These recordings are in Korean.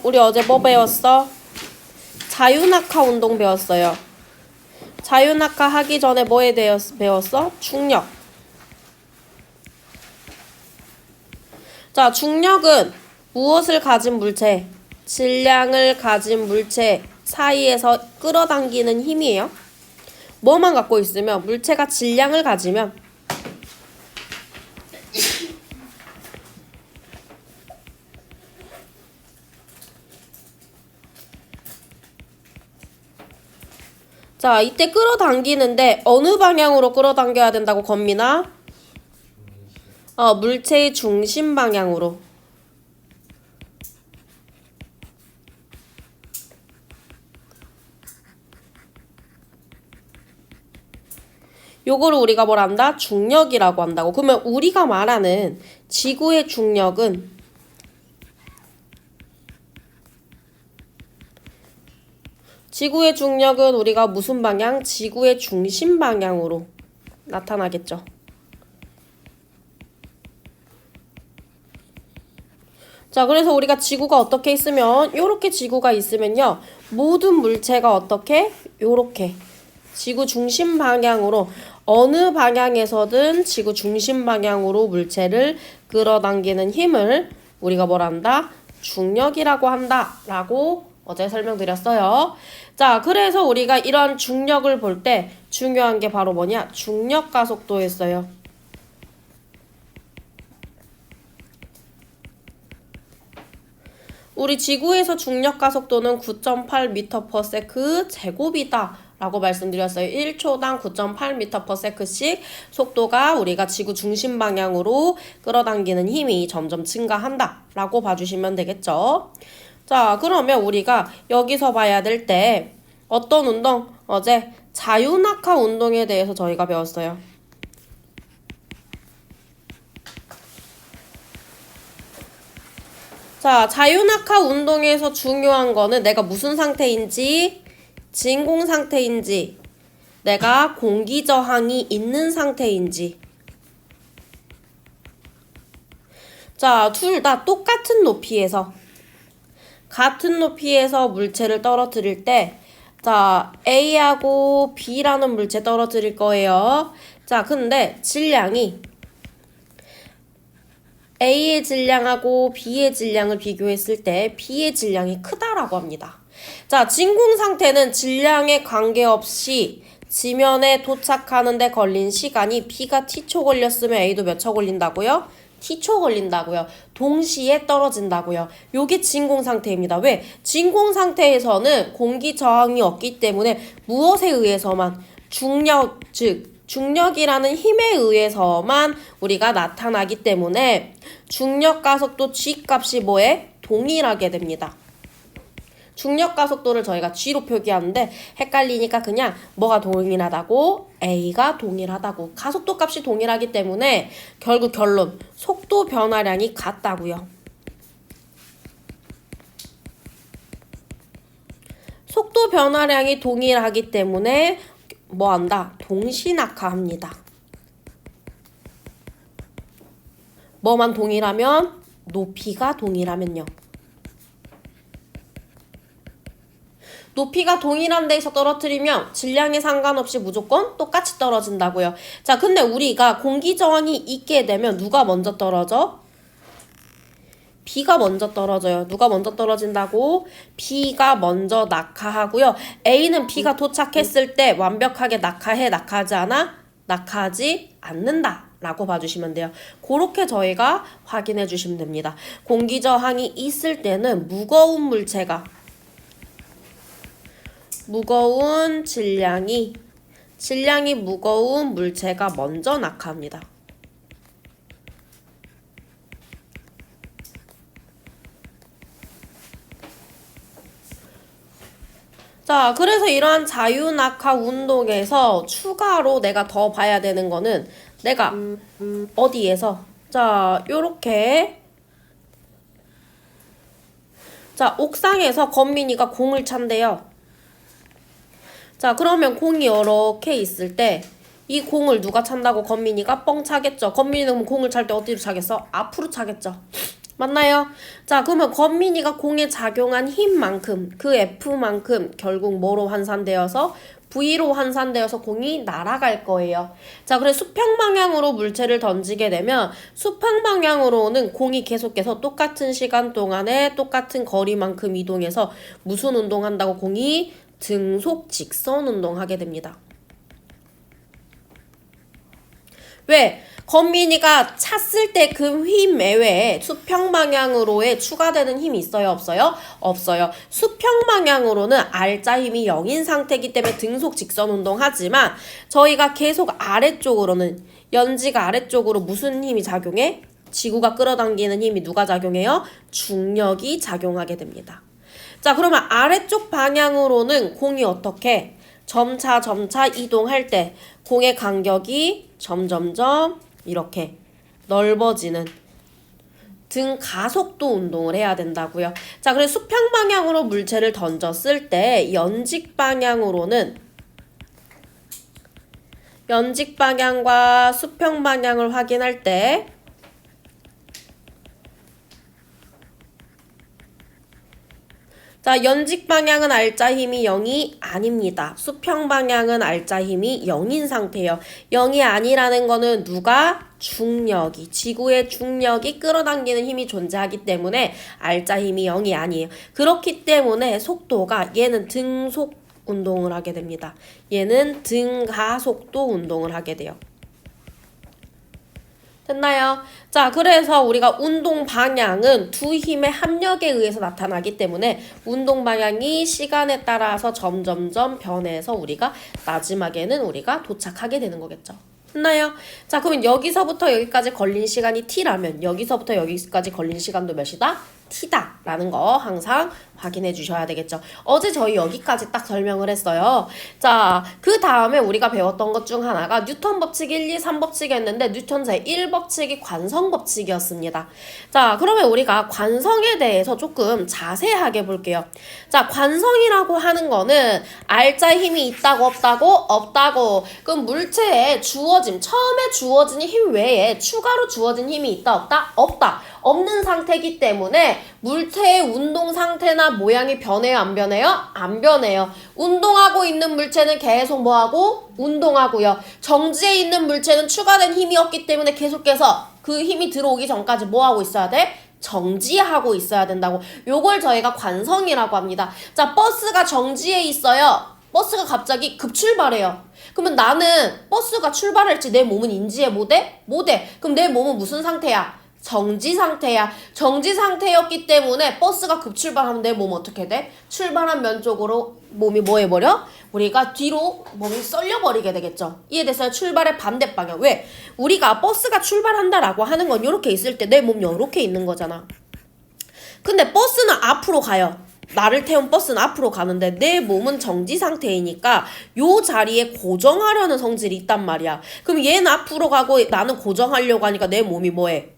우리 어제 뭐 배웠어? 자유낙하 운동 배웠어요. 자유낙하 하기 전에 뭐에 대해 배웠어? 중력. 자, 중력은 무엇을 가진 물체, 질량을 가진 물체 사이에서 끌어당기는 힘이에요. 뭐만 갖고 있으면, 물체가 질량을 가지면 자, 이때 끌어당기는데 어느 방향으로 끌어당겨야 된다고 건민아? 물체의 중심 방향으로. 요거를 우리가 뭘 한다? 중력이라고 한다고. 그러면 우리가 말하는 지구의 중력은 우리가 무슨 방향? 지구의 중심 방향으로 나타나겠죠. 자, 그래서 우리가 지구가 어떻게 있으면, 요렇게 지구가 있으면요, 모든 물체가 어떻게? 요렇게 지구 중심 방향으로, 어느 방향에서든 지구 중심 방향으로 물체를 끌어당기는 힘을 우리가 뭘 한다? 중력이라고 한다 라고 어제 설명드렸어요. 자, 그래서 우리가 이런 중력을 볼 때 중요한 게 바로 뭐냐? 중력 가속도였어요. 우리 지구에서 중력 가속도는 9.8m/s 제곱이다 라고 말씀드렸어요. 1초당 9.8m/s씩 속도가 우리가 지구 중심 방향으로 끌어당기는 힘이 점점 증가한다 라고 봐주시면 되겠죠. 자, 그러면 우리가 여기서 봐야 될 때 어떤 운동? 어제 자유낙하 운동에 대해서 저희가 배웠어요. 자, 자유낙하 운동에서 중요한 거는 내가 무슨 상태인지, 진공 상태인지, 내가 공기 저항이 있는 상태인지. 자, 둘 다 똑같은 높이에서, 같은 높이에서 물체를 떨어뜨릴 때, 자, A하고 B라는 물체 떨어뜨릴 거예요. 자, 근데 질량이 A의 질량하고 B의 질량을 비교했을 때 B의 질량이 크다라고 합니다. 자, 진공 상태는 질량에 관계없이 지면에 도착하는 데 걸린 시간이 B가 T초 걸렸으면 A도 몇 초 걸린다고요? T초 걸린다고요. 동시에 떨어진다고요. 요게 진공 상태입니다. 왜? 진공 상태에서는 공기 저항이 없기 때문에 무엇에 의해서만? 중력, 즉 중력이라는 힘에 의해서만 우리가 나타나기 때문에 중력 가속도 G값이 뭐에? 동일하게 됩니다. 중력 가속도를 저희가 G로 표기하는데 헷갈리니까 그냥 뭐가 동일하다고? A가 동일하다고. 가속도 값이 동일하기 때문에 결국 결론, 속도 변화량이 같다고요. 속도 변화량이 동일하기 때문에 뭐 한다? 동시낙하합니다. 뭐만 동일하면? 높이가 동일하면요. 높이가 동일한 데에서 떨어뜨리면 질량에 상관없이 무조건 똑같이 떨어진다고요. 자, 근데 우리가 공기 저항이 있게 되면 누가 먼저 떨어져? B가 먼저 떨어져요. 누가 먼저 떨어진다고? B가 먼저 낙하하고요. A는 B가 도착했을 때 완벽하게 낙하해? 낙하하지 않아? 낙하하지 않는다 라고 봐주시면 돼요. 그렇게 저희가 확인해 주시면 됩니다. 공기 저항이 있을 때는 무거운 물체가, 질량이 무거운 물체가 먼저 낙하합니다. 자, 그래서 이러한 자유낙하 운동에서 추가로 내가 더 봐야 되는 거는 내가 어디에서, 자, 요렇게, 자, 옥상에서 건민이가 공을 찬대요. 자, 그러면 공이 이렇게 있을 때 이 공을 누가 찬다고? 건민이가 뻥 차겠죠. 건민이는 공을 찰 때 어디로 차겠어? 앞으로 차겠죠. 맞나요? 자, 그러면 권민이가 공에 작용한 힘만큼, 그 F만큼 결국 뭐로 환산되어서 V로 환산되어서 공이 날아갈 거예요. 자, 그래서 수평 방향으로 물체를 던지게 되면 수평 방향으로는 공이 계속해서 똑같은 시간 동안에 똑같은 거리만큼 이동해서 무슨 운동한다고? 공이 등속 직선 운동하게 됩니다. 왜? 권민이가 찼을 때 그 힘 외에 수평 방향으로의 추가되는 힘이 있어요? 없어요? 없어요. 수평 방향으로는 R자 힘이 0인 상태이기 때문에 등속 직선 운동하지만 저희가 계속 아래쪽으로는 연지가 아래쪽으로 무슨 힘이 작용해? 지구가 끌어당기는 힘이 누가 작용해요? 중력이 작용하게 됩니다. 자, 그러면 아래쪽 방향으로는 공이 어떻게? 점차 이동할 때 공의 간격이 점점점 이렇게 넓어지는 등가속도 운동을 해야 된다고요. 자, 그래서 수평 방향으로 물체를 던졌을 때 연직 방향으로는 연직 방향과 수평 방향을 확인할 때 자, 연직 방향은 R자 힘이 0이 아닙니다. 수평 방향은 R자 힘이 0인 상태예요. 0이 아니라는 거는 누가? 중력이, 지구의 중력이 끌어당기는 힘이 존재하기 때문에 R자 힘이 0이 아니에요. 그렇기 때문에 속도가 얘는 등속 운동을 하게 됩니다. 얘는 등가속도 운동을 하게 돼요. 됐나요? 자, 그래서 우리가 운동 방향은 두 힘의 합력에 의해서 나타나기 때문에 운동 방향이 시간에 따라서 점점점 변해서 우리가 마지막에는 우리가 도착하게 되는 거겠죠. 됐나요? 자, 그러면 여기서부터 여기까지 걸린 시간이 t라면 여기서부터 여기까지 걸린 시간도 몇이다? t다 라는 거 항상 확인해 주셔야 되겠죠. 어제 저희 여기까지 딱 설명을 했어요. 자, 그 다음에 우리가 배웠던 것 중 하나가 뉴턴 법칙 1, 2, 3법칙이 했는데 뉴턴 제1법칙이 관성 법칙이었습니다. 자, 그러면 우리가 관성에 대해서 조금 자세하게 볼게요. 자, 관성이라고 하는 거는 R자 힘이 있다고 없다고? 없다고. 그럼 물체에 주어진, 처음에 주어진 힘 외에 추가로 주어진 힘이 있다 없다? 없다. 없는 상태이기 때문에 물체의 운동 상태나 모양이 변해요? 안 변해요? 안 변해요. 운동하고 있는 물체는 계속 뭐하고? 운동하고요. 정지해 있는 물체는 추가된 힘이 없기 때문에 계속해서 그 힘이 들어오기 전까지 뭐하고 있어야 돼? 정지하고 있어야 된다고. 요걸 저희가 관성이라고 합니다. 자, 버스가 정지해 있어요. 버스가 갑자기 급출발해요. 그러면 나는 버스가 출발할지 내 몸은 인지해 못해? 못해. 그럼 내 몸은 무슨 상태야? 정지 상태야. 정지 상태였기 때문에 버스가 급출발하면 내 몸 어떻게 돼? 출발한 면 쪽으로 몸이 뭐 해버려? 우리가 뒤로 몸이 쏠려버리게 되겠죠. 이해됐어요? 출발의 반대 방향. 왜? 우리가 버스가 출발한다라고 하는 건 이렇게 있을 때 내 몸이 이렇게 있는 거잖아. 근데 버스는 앞으로 가요. 나를 태운 버스는 앞으로 가는데 내 몸은 정지 상태이니까 요 자리에 고정하려는 성질이 있단 말이야. 그럼 얘는 앞으로 가고 나는 고정하려고 하니까 내 몸이 뭐해?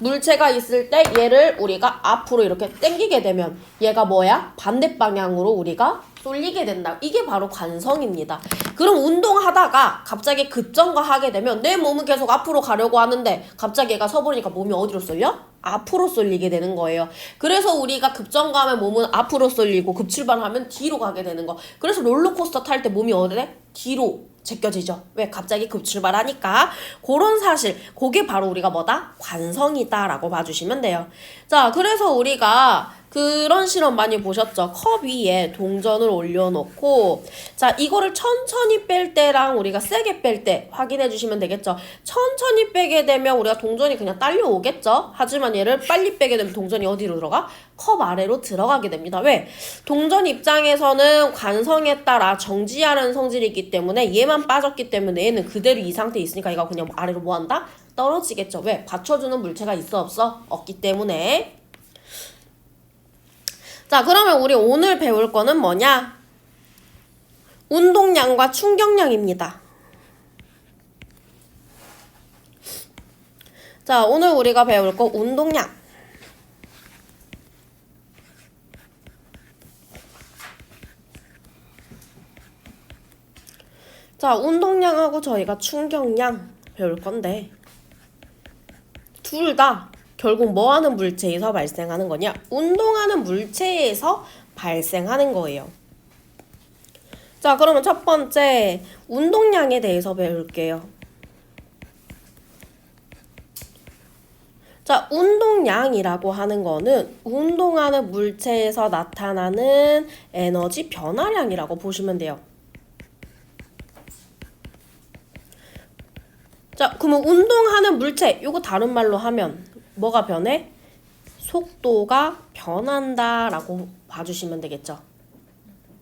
물체가 있을 때 얘를 우리가 앞으로 이렇게 당기게 되면 얘가 뭐야? 반대 방향으로 우리가 쏠리게 된다. 이게 바로 관성입니다. 그럼 운동하다가 갑자기 급정거하게 되면 내 몸은 계속 앞으로 가려고 하는데 갑자기 얘가 서버리니까 몸이 어디로 쏠려? 앞으로 쏠리게 되는 거예요. 그래서 우리가 급정거하면 몸은 앞으로 쏠리고 급출발하면 뒤로 가게 되는 거. 그래서 롤러코스터 탈 때 몸이 어디래? 뒤로 제껴지죠. 왜? 갑자기 급출발하니까. 그런 사실, 그게 바로 우리가 뭐다? 관성이다 라고 봐주시면 돼요. 자, 그래서 우리가 그런 실험 많이 보셨죠? 컵 위에 동전을 올려놓고 자, 이거를 천천히 뺄 때랑 우리가 세게 뺄 때 확인해 주시면 되겠죠? 천천히 빼게 되면 우리가 동전이 그냥 딸려오겠죠? 하지만 얘를 빨리 빼게 되면 동전이 어디로 들어가? 컵 아래로 들어가게 됩니다. 왜? 동전 입장에서는 관성에 따라 정지하는 성질이 있기 때문에 얘만 빠졌기 때문에 얘는 그대로 이 상태에 있으니까 얘가 그냥 아래로 뭐 한다? 떨어지겠죠. 왜? 받쳐주는 물체가 있어 없어? 없기 때문에. 자, 그러면 우리 오늘 배울 거는 뭐냐? 운동량과 충격량입니다. 자, 오늘 우리가 배울 거 운동량. 자, 운동량하고 저희가 충격량 배울 건데 둘 다 결국 뭐 하는 물체에서 발생하는 거냐? 운동하는 물체에서 발생하는 거예요. 자, 그러면 첫 번째 운동량에 대해서 배울게요. 자, 운동량이라고 하는 거는 운동하는 물체에서 나타나는 에너지 변화량이라고 보시면 돼요. 자, 그러면 운동하는 물체, 이거 다른 말로 하면 뭐가 변해? 속도가 변한다라고 봐주시면 되겠죠.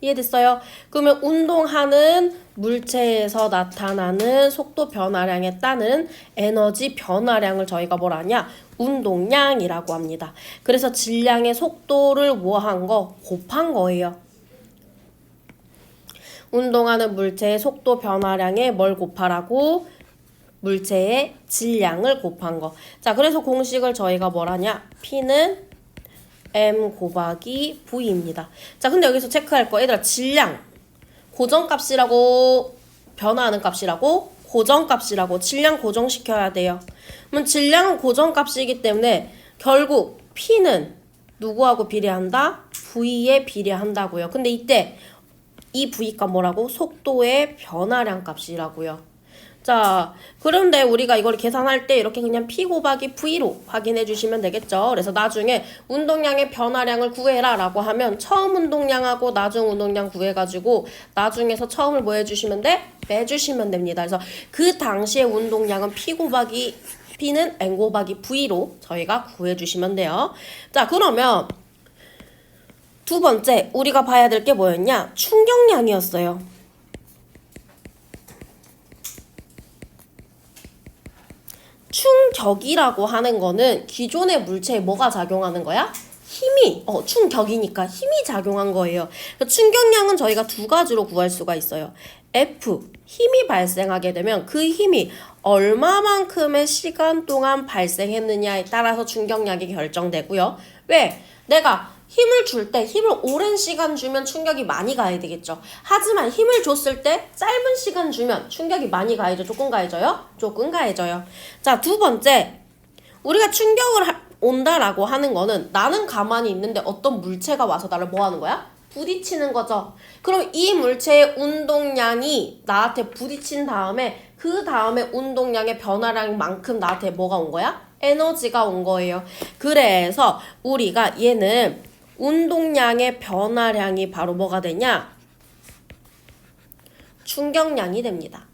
이해됐어요? 그러면 운동하는 물체에서 나타나는 속도 변화량에 따른 에너지 변화량을 저희가 뭘 하냐? 운동량이라고 합니다. 그래서 질량의 속도를 뭐한 거? 곱한 거예요. 운동하는 물체의 속도 변화량에 뭘 곱하라고? 물체의 질량을 곱한 거. 자, 그래서 공식을 저희가 뭘 하냐? P는 M 곱하기 V입니다. 자, 근데 여기서 체크할 거, 얘들아, 질량 고정값이라고, 변화하는 값이라고, 고정값이라고, 질량 고정시켜야 돼요. 그럼 질량은 고정값이기 때문에 결국 P는 누구하고 비례한다? V에 비례한다고요. 근데 이때 이 V값 뭐라고? 속도의 변화량 값이라고요. 자, 그런데 우리가 이걸 계산할 때 이렇게 그냥 P 곱하기 V로 확인해 주시면 되겠죠. 그래서 나중에 운동량의 변화량을 구해라 라고 하면 처음 운동량하고 나중 운동량 구해가지고 나중에서 처음을 뭐 해주시면 돼? 빼주시면 됩니다. 그래서 그 당시의 운동량은 P는 N 곱하기 V로 저희가 구해주시면 돼요. 자, 그러면 두 번째 우리가 봐야 될 게 뭐였냐? 충격량이었어요. 충격이라고 하는 거는 기존의 물체에 뭐가 작용하는 거야? 힘이, 충격이니까 힘이 작용한 거예요. 충격량은 저희가 두 가지로 구할 수가 있어요. F, 힘이 발생하게 되면 그 힘이 얼마만큼의 시간 동안 발생했느냐에 따라서 충격량이 결정되고요. 왜? 내가 힘을 줄 때 힘을 오랜 시간 주면 충격이 많이 가야 되겠죠. 하지만 힘을 줬을 때 짧은 시간 주면 충격이 많이 가해져? 조금 가해져요? 조금 가해져요. 자, 두 번째, 우리가 충격을 온다라고 하는 거는 나는 가만히 있는데 어떤 물체가 와서 나를 뭐 하는 거야? 부딪히는 거죠. 그럼 이 물체의 운동량이 나한테 부딪힌 다음에 그 다음에 운동량의 변화량만큼 나한테 뭐가 온 거야? 에너지가 온 거예요. 그래서 우리가 얘는 운동량의 변화량이 바로 뭐가 되냐? 충격량이 됩니다.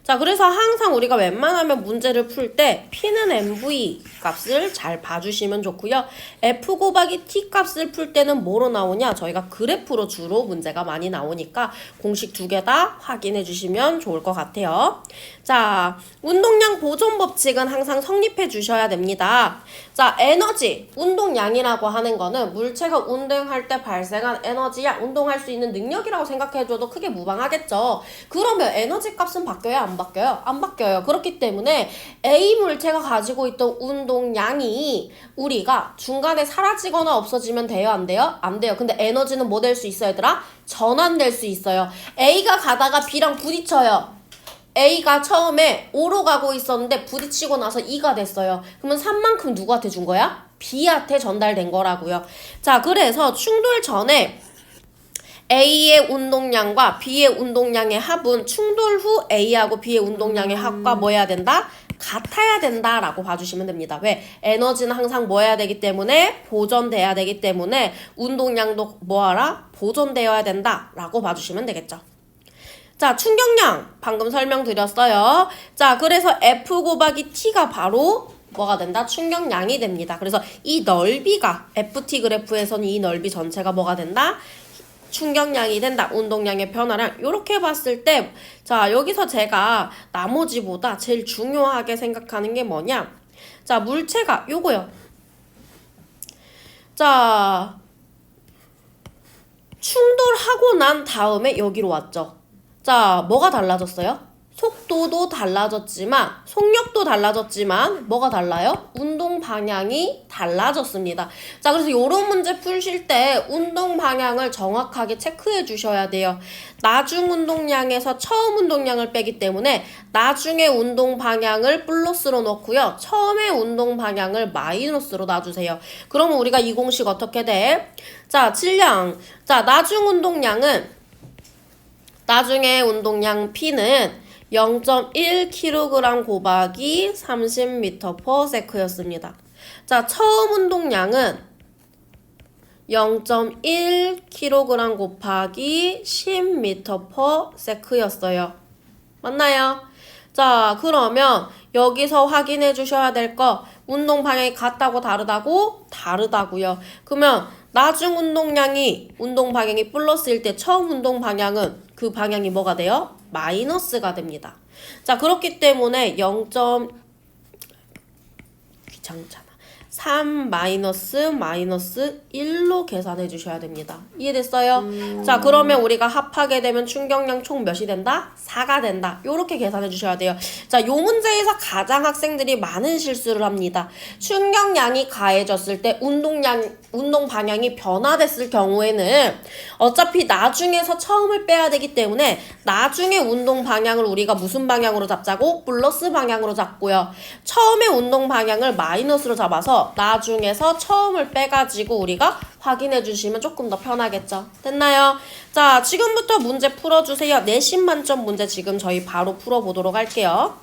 자, 그래서 항상 우리가 웬만하면 문제를 풀 때 P는 MV 값을 잘 봐주시면 좋고요. F 곱하기 T 값을 풀 때는 뭐로 나오냐? 저희가 그래프로 주로 문제가 많이 나오니까 공식 두 개 다 확인해 주시면 좋을 것 같아요. 자, 운동량 보존 법칙은 항상 성립해 주셔야 됩니다. 자, 에너지, 운동량이라고 하는 거는 물체가 운동할 때 발생한 에너지야, 운동할 수 있는 능력이라고 생각해줘도 크게 무방하겠죠. 그러면 에너지 값은 바뀌어요? 안 바뀌어요? 안 바뀌어요. 그렇기 때문에 A 물체가 가지고 있던 운동량이 우리가 중간에 사라지거나 없어지면 돼요? 안 돼요? 안 돼요. 근데 에너지는 뭐 될 수 있어요, 얘들아? 전환될 수 있어요. A가 가다가 B랑 부딪혀요. A가 처음에 5로 가고 있었는데 부딪히고 나서 2가 됐어요. 그러면 3만큼 누구한테 준 거야? B한테 전달된 거라고요. 자, 그래서 충돌 전에 A의 운동량과 B의 운동량의 합은 충돌 후 A하고 B의 운동량의 합과 뭐 해야 된다? 같아야 된다라고 봐주시면 됩니다. 왜? 에너지는 항상 뭐 해야 되기 때문에 보존돼야 되기 때문에 운동량도 뭐하라? 보존되어야 된다라고 봐주시면 되겠죠. 자, 충격량 방금 설명드렸어요. 자, 그래서 F 곱하기 T가 바로 뭐가 된다? 충격량이 됩니다. 그래서 이 넓이가 FT 그래프에서는 이 넓이 전체가 뭐가 된다? 충격량이 된다. 운동량의 변화량. 이렇게 봤을 때 자, 여기서 제가 나머지보다 제일 중요하게 생각하는 게 뭐냐? 자, 물체가 요거요. 자, 충돌하고 난 다음에 여기로 왔죠. 자, 뭐가 달라졌어요? 속도도 달라졌지만 속력도 달라졌지만 뭐가 달라요? 운동 방향이 달라졌습니다. 자, 그래서 이런 문제 푸실 때 운동 방향을 정확하게 체크해 주셔야 돼요. 나중 운동량에서 처음 운동량을 빼기 때문에 나중에 운동 방향을 플러스로 넣고요. 처음에 운동 방향을 마이너스로 놔주세요. 그러면 우리가 이 공식 어떻게 돼? 자, 질량. 자, 나중 운동량은 나중에 운동량 P는 0.1kg 곱하기 30m/s였습니다. 자, 처음 운동량은 0.1kg 곱하기 10m/s였어요. 맞나요? 자, 그러면 여기서 확인해 주셔야 될 거 운동 방향이 같다고 다르다고? 다르다고요. 그러면 나중 운동량이 운동 방향이 플러스일 때 처음 운동 방향은 그 방향이 뭐가 돼요? 마이너스가 됩니다. 자, 그렇기 때문에 0. 귀찮잖아. 3 마이너스 1로 계산해 주셔야 됩니다. 이해됐어요? 자, 그러면 우리가 합하게 되면 충격량 총 몇이 된다? 4가 된다. 요렇게 계산해 주셔야 돼요. 자, 요 문제에서 가장 학생들이 많은 실수를 합니다. 충격량이 가해졌을 때 운동 방향이 변화됐을 경우에는 어차피 나중에서 처음을 빼야 되기 때문에 나중에 운동 방향을 우리가 무슨 방향으로 잡자고? 플러스 방향으로 잡고요. 처음에 운동 방향을 마이너스로 잡아서 나중에서 처음을 빼가지고 우리가 확인해 주시면 조금 더 편하겠죠. 됐나요? 자, 지금부터 문제 풀어주세요. 내신 만점 문제 지금 저희 바로 풀어보도록 할게요.